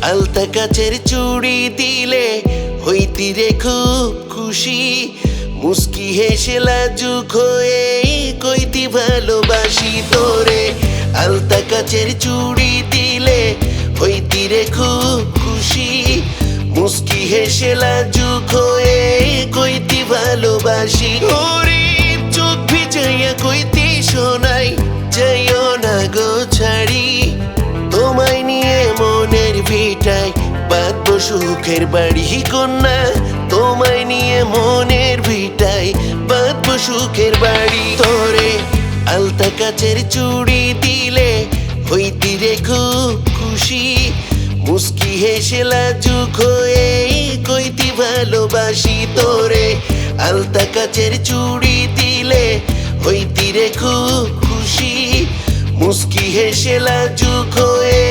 আলতা কাচের চুড়ি দিলে হইতি রে খুব খুশি মুস্কি হেসে লাজুক হয়ে কইতি ভালোবাসি তোরে আলতা কাচের চুড়ি দিলে হইতি রে খুব খুশি মুস্কি হেসে লাজুক হয়ে কইতি ভালোবাসি ওরে চোখ ভিজাইয়া কইতি শোনাই যাইও না গো ছাড়ি তোমায় নিয়ে মনের ভিটায় বাঁধবো সুখের বাড়ি কন্যা তোমায় নিয়ে মনের ভিটায় বাঁধবো সুখের বাড়ি তোরে আলতা কাচের চুড়ি দিলে হইতি রে খুব খুশি মুস্কি হেসে লাজুক হয়ে কইতি ভালোবাসি তোরে আলতা কাচের চুড়ি দিলে হইতি রে খুব খুশি মুস্কি হেসে লাজুক হয়ে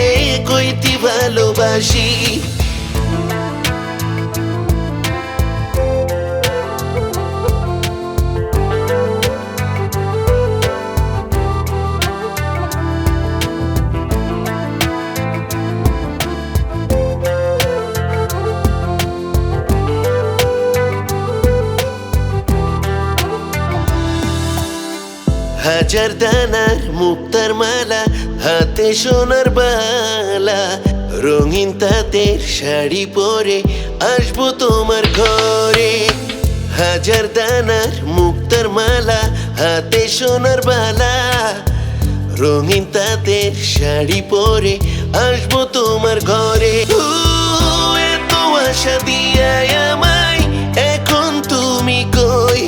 কইতি ভালোবাসি হাজার দানার মুক্তার মালা হাতে সোনার বালা রঙিন তাঁতের শাড়ি পরে আসবো তোমার ঘরে হাজার দানার মুক্তার মালা হাতে সোনার বালা রঙিন তাঁতের শাড়ি পরে আসবো তোমার ঘরে এত আশা দিয়া আমায় এখন তুমি কই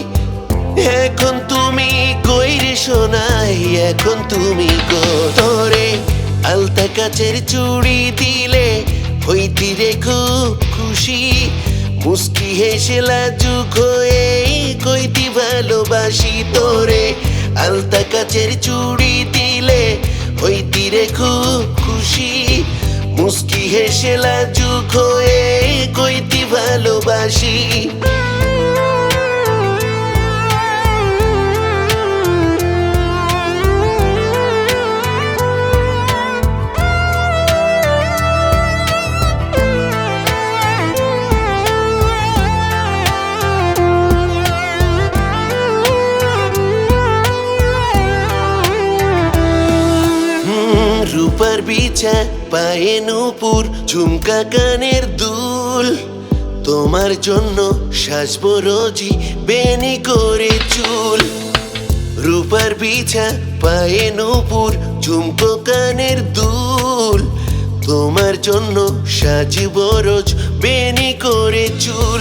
এখন তুমি কই রে শোনাই এখন তুমি তোরে আলতা কাচের চুড়ি দিলে হইতি রে খুব খুশি মুস্কি হেসে লাজুক হয়ে কইতি ভালোবাসি তোরে আলতা কাচের চুড়ি দিলে হইতি রে খুব খুশি মুস্কি হেসে লাজুক হয়ে কইতি ভালোবাসি রূপার বিছা পায়ে নূপুর ঝুমকা কানের দুল তোমার জন্য সাজবো রোজি বেনি করে চুল রূপার বিছা পায়ে নূপুর ঝুমকো কানের দুল তোমার জন্য সাজবো রোজ বেনি করে চুল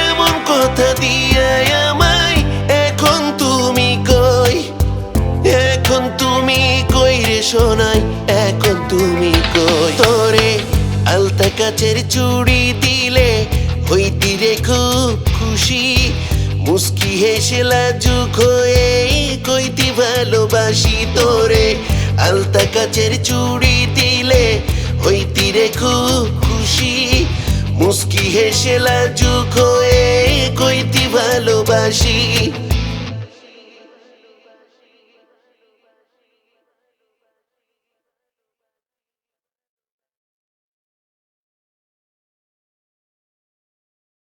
এমন কথা দিয়া আমায় এখন তুমি কই এখন তুমি কই রে শোনাই এখন তুমি কই তোরে আলতা কাচের চুড়ি দিলে হইতি রে খুব খুশি মুস্কি হেসে লাজুক হয়ে কইতি ভালোবাসি তোরে আলতা কাচের চুড়ি দিলে হইতি রে খুব খুশি মুস্কি হেসে লাজুক হয়ে কইতি ভালোবাসি